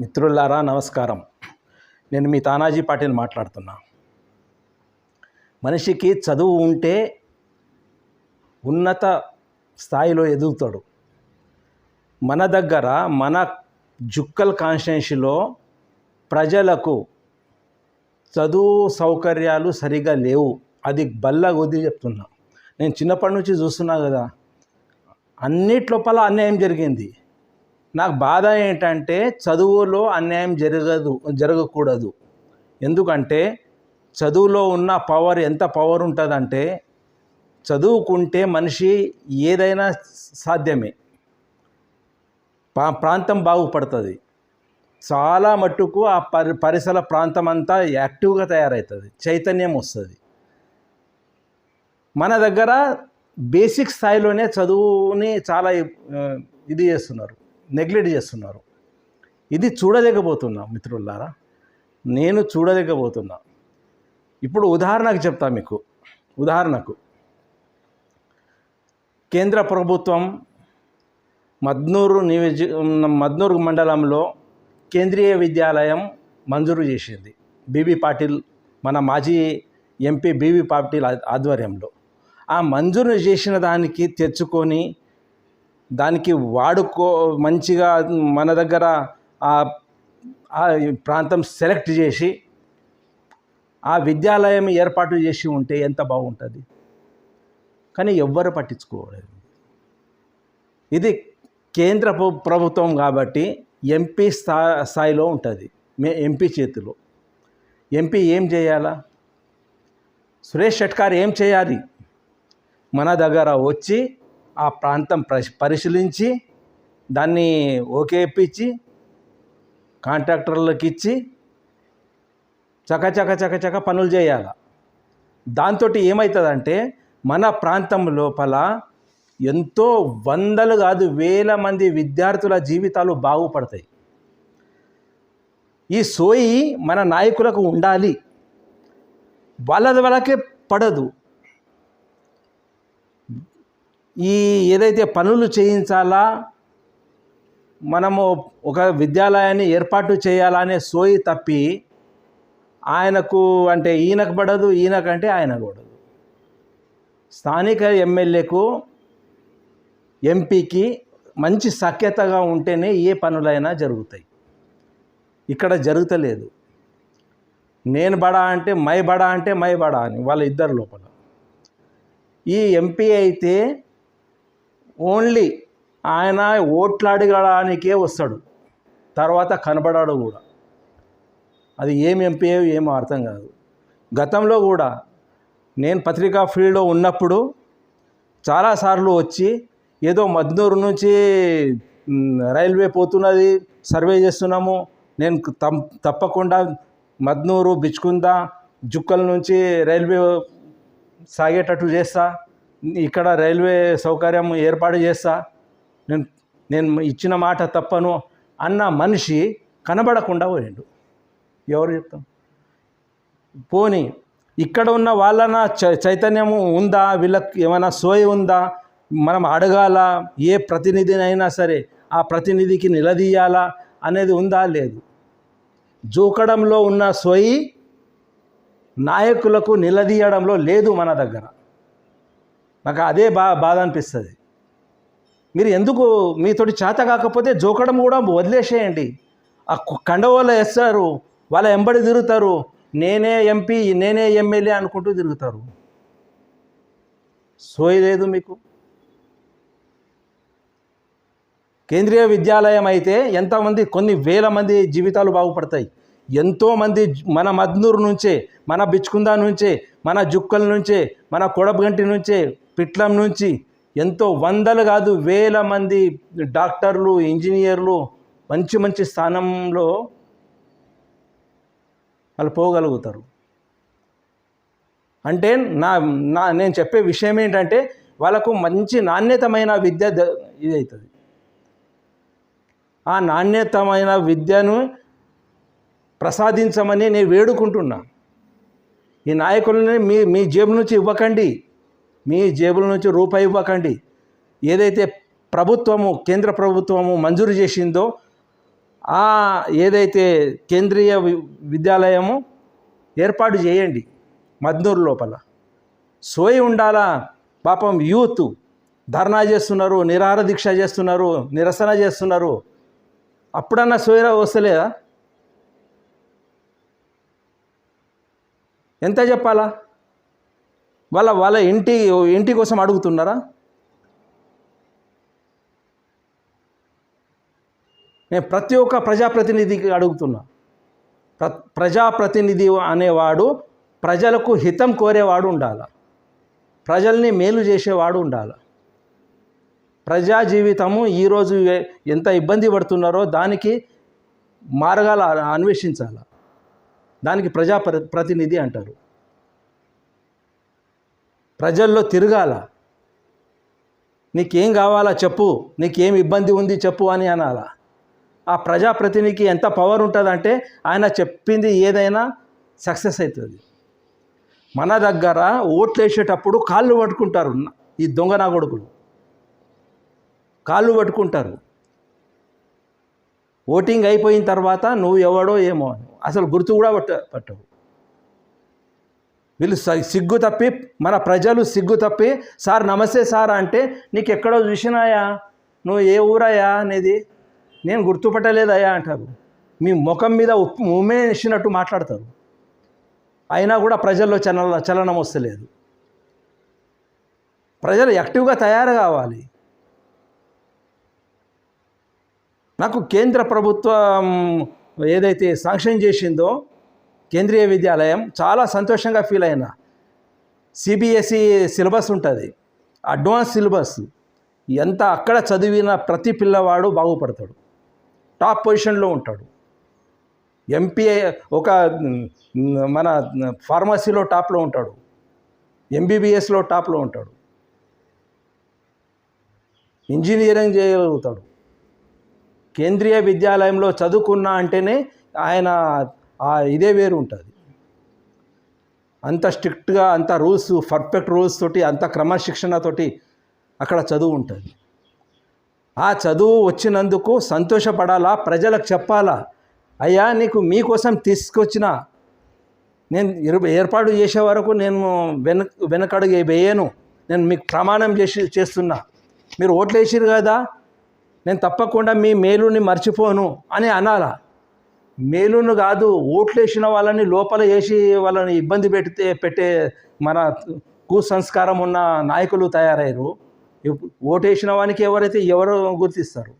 మిత్రులారా నమస్కారం. నేను మీ తానాజీ పాటిల్ మాట్లాడుతున్నా. మనిషికి చదువు ఉంటే ఉన్నత స్థాయిలో ఎదుగుతాడు. మన దగ్గర మన జుక్కల్ కాన్స్టిట్యున్సీలో ప్రజలకు చదువు సౌకర్యాలు సరిగా లేవు. అది బల్ల కొద్దీ చెప్తున్నా. నేను చిన్నప్పటి నుంచి చూస్తున్నా కదా, అన్నిట్లోపల అన్యాయం జరిగింది. నాకు బాధ ఏంటంటే చదువులో అన్యాయం జరగకూడదు. ఎందుకంటే చదువులో ఉన్న పవర్ ఎంత పవర్ ఉంటుందంటే, చదువుకుంటే మనిషి ఏదైనా సాధ్యమే. ప్రాంతం బాగుపడుతుంది. చాలా మట్టుకు ఆ పరిసర ప్రాంతం అంతా యాక్టివ్గా తయారవుతుంది, చైతన్యం వస్తుంది. మన దగ్గర బేసిక్ స్థాయిలోనే చదువుని చాలా ఇది చేస్తున్నారు, నెగ్లెక్ట్ చేస్తున్నారు. ఇది చూడలేకపోతున్నా మిత్రులారా, నేను చూడలేకపోతున్నా. ఇప్పుడు ఉదాహరణకు చెప్తా మీకు. ఉదాహరణకు కేంద్ర ప్రభుత్వం మద్నూరు మండలంలో కేంద్రీయ విద్యాలయం మంజూరు చేసింది. బీబీ పాటిల్, మన మాజీ ఎంపీ బీబీ పాటిల్ ఆధ్వర్యంలో. ఆ మంజూరు చేసిన దానికి తెచ్చుకొని దానికి మంచిగా మన దగ్గర ఆ ప్రాంతం సెలెక్ట్ చేసి ఆ విద్యాలయం ఏర్పాటు చేసి ఉంటే ఎంత బాగుంటుంది. కానీ ఎవ్వరు పట్టించుకోలేదు. ఇది కేంద్ర ప్రభుత్వం కాబట్టి ఎంపీ స్థాయిలో ఉంటుంది, ఎంపీ చేతిలో. ఎంపీ ఏం చేయాలా? సురేష్ షెట్కార్ ఏం చేయాలి? మన దగ్గర వచ్చి ఆ ప్రాంతం పరిశీలించి దాన్ని ఓకే ఇప్పించి కాంట్రాక్టర్లకు ఇచ్చి చకచక పనులు చేయాలి. దాంతో ఏమవుతుందంటే మన ప్రాంతం లోపల ఎంతో వందలు కాదు వేల మంది విద్యార్థుల జీవితాలు బాగుపడతాయి. ఈ సోయి మన నాయకులకు ఉండాలి. వాళ్ళకే పడదు. ఈ ఏదైతే పనులు చేయించాలా, మనము ఒక విద్యాలయాన్ని ఏర్పాటు చేయాలనే సోయి తప్పి ఆయనకు అంటే ఈయనకు పడదు, ఈయనకంటే ఆయనకు పడదు. స్థానిక ఎమ్మెల్యేకు ఎంపీకి మంచి సఖ్యతగా ఉంటేనే ఏ పనులైనా జరుగుతాయి. ఇక్కడ జరుగుతలేదు. నేను బడా అంటే మై బడా అని వాళ్ళ ఇద్దరు లోపల. ఈ ఎంపీ అయితే ఓన్లీ ఆయన ఓట్లాడడానికే వస్తాడు, తర్వాత కనబడాడు కూడా. అది ఏం ఎంపీ ఏమో అర్థం కాదు. గతంలో కూడా నేను పత్రికా ఫీల్డ్లో ఉన్నప్పుడు చాలాసార్లు వచ్చి ఏదో మద్నూరు నుంచి రైల్వే పోతున్నది, సర్వే చేస్తున్నాము, నేను తప్పకుండా మద్నూరు, బిచ్కుంద, జుక్కల నుంచి రైల్వే సాగేటట్టు చేస్తా, ఇక్కడ రైల్వే సౌకర్యం ఏర్పాటు చేస్తా, నేను ఇచ్చిన మాట తప్పను అన్న మనిషి కనబడకుండా పోయిండు. ఎవరు చెప్తాం? పోనీ ఇక్కడ ఉన్న వాళ్ళన చైతన్యము ఉందా? వీళ్ళకి ఏమైనా సోయి ఉందా? మనం అడగాల, ఏ ప్రతినిధినైనా సరే ఆ ప్రతినిధికి నిలదీయాలా అనేది ఉందా? లేదు. జోకడంలో ఉన్న సోయి నాయకులకు నిలదీయడంలో లేదు మన దగ్గర. నాకు అదే బాధ అనిపిస్తుంది. మీరు ఎందుకు మీతోటి చేత కాకపోతే జోకడం కూడా వదిలేసేయండి. ఆ కండవాళ్ళు వేస్తారు, వాళ్ళ ఎంబడి తిరుగుతారు, నేనే ఎంపీ, నేనే ఎమ్మెల్యే అనుకుంటూ తిరుగుతారు. సోయి లేదు మీకు. కేంద్రీయ విద్యాలయం అయితే ఎంతమంది, కొన్ని వేల మంది జీవితాలు బాగుపడతాయి. ఎంతోమంది మన మద్నూరు నుంచే, మన బిచ్కుంద నుంచే, మన జుక్కల నుంచే, మన కొడబగంటి నుంచే, పిట్లం నుంచి ఎంతో వందలు కాదు వేల మంది డాక్టర్లు, ఇంజనీర్లు మంచి స్థానంలో వాళ్ళు పోగలుగుతారు. అంటే నేను చెప్పే విషయం ఏంటంటే వాళ్ళకు మంచి నాణ్యతమైన విద్య ఇది అవుతుంది. ఆ నాణ్యతమైన విద్యను ప్రసాదించమని నేను వేడుకుంటున్నా. ఈ నాయకులని మీ జేబుల నుంచి ఇవ్వకండి, మీ జేబుల నుంచి రూపాయి ఇవ్వకండి. ఏదైతే కేంద్ర ప్రభుత్వము మంజూరు చేసిందో ఏదైతే కేంద్రీయ విద్యాలయము ఏర్పాటు చేయండి మద్నూరు లోపల. సోయి ఉండాలా. పాపం యూత్ ధర్నా చేస్తున్నారు, నిరాహార దీక్ష చేస్తున్నారు, నిరసన చేస్తున్నారు. అప్పుడన్నా సోయి వస్తలేదా? ఎంత చెప్పాలా? వాళ్ళ ఇంటి కోసం అడుగుతున్నారా? నేను ప్రతి ఒక్క ప్రజాప్రతినిధికి అడుగుతున్నా. ప్రజాప్రతినిధి అనేవాడు ప్రజలకు హితం కోరేవాడు ఉండాలి, ప్రజల్ని మేలు చేసేవాడు ఉండాలి. ప్రజా జీవితము ఈరోజు ఎంత ఇబ్బంది పడుతున్నారో దానికి మార్గాలు అన్వేషించాలి. దానికి ప్రతినిధి అంటారు. ప్రజల్లో తిరగాల. నీకేం కావాలా చెప్పు, నీకేం ఇబ్బంది ఉంది చెప్పు అని అనాలా. ఆ ప్రజాప్రతినిధికి ఎంత పవర్ ఉంటుందంటే ఆయన చెప్పింది ఏదైనా సక్సెస్ అవుతుంది. మన దగ్గర ఓట్లు వేసేటప్పుడు కాళ్ళు పట్టుకుంటారు ఈ దొంగ నా కొడుకులు. కాళ్ళు పట్టుకుంటారు. ఓటింగ్ అయిపోయిన తర్వాత నువ్వు ఎవడో ఏమో అసలు గుర్తు కూడా పట్టవు. వీళ్ళు సిగ్గు తప్పి, మన ప్రజలు సిగ్గు తప్పి, సార్ నమస్తే సార్ అంటే నీకు ఎక్కడో చూసినాయా, నువ్వు ఏ ఊరయ్యా అనేది, నేను గుర్తుపట్టలేదయ్యా అంటారు. మీ ముఖం మీద ఉమ్మేసినట్టు మాట్లాడతారు. అయినా కూడా ప్రజల్లో చలనం వస్తలేదు. ప్రజలు యాక్టివ్గా తయారు కావాలి. నాకు కేంద్ర ప్రభుత్వం ఏదైతే శాంక్షన్ చేసిందో కేంద్రీయ విద్యాలయం చాలా సంతోషంగా ఫీల్ అయినా. సిబిఎస్ఈ సిలబస్ ఉంటుంది, అడ్వాన్స్ సిలబస్. ఎంత అక్కడ చదివిన ప్రతి పిల్లవాడు బాగుపడతాడు, టాప్ పొజిషన్లో ఉంటాడు. ఎంపీఏ ఒక మన ఫార్మసీలో టాప్లో ఉంటాడు, ఎంబీబీఎస్లో టాప్లో ఉంటాడు, ఇంజనీరింగ్ చేయగలుగుతాడు. కేంద్రీయ విద్యాలయంలో చదువుకున్నా అంటేనే ఆయన ఇదే వేరు ఉంటుంది. అంత స్ట్రిక్ట్గా, అంత రూల్స్, పర్ఫెక్ట్ రూల్స్ తోటి, అంత క్రమశిక్షణతోటి అక్కడ చదువు ఉంటుంది. ఆ చదువు వచ్చినందుకు సంతోషపడాలా, ప్రజలకు చెప్పాలా, అయ్యా నీకు మీకోసం తీసుకొచ్చిన, నేను ఏర్పాటు చేసే వరకు నేను వెనకడుగు వేయను, నేను మీకు ప్రమాణం చేస్తున్నా, మీరు ఓట్లు వేసిరు కదా, నేను తప్పకుండా మీ మేలుని మర్చిపోను అని అనాలా. మేలును కాదు, ఓట్లు వేసిన వాళ్ళని లోపల వేసి వాళ్ళని ఇబ్బంది పెట్టే మన కుసంస్కారం ఉన్న నాయకులు తయారయ్యారు. ఓటు వేసిన వానికి ఎవరు గుర్తిస్తారు?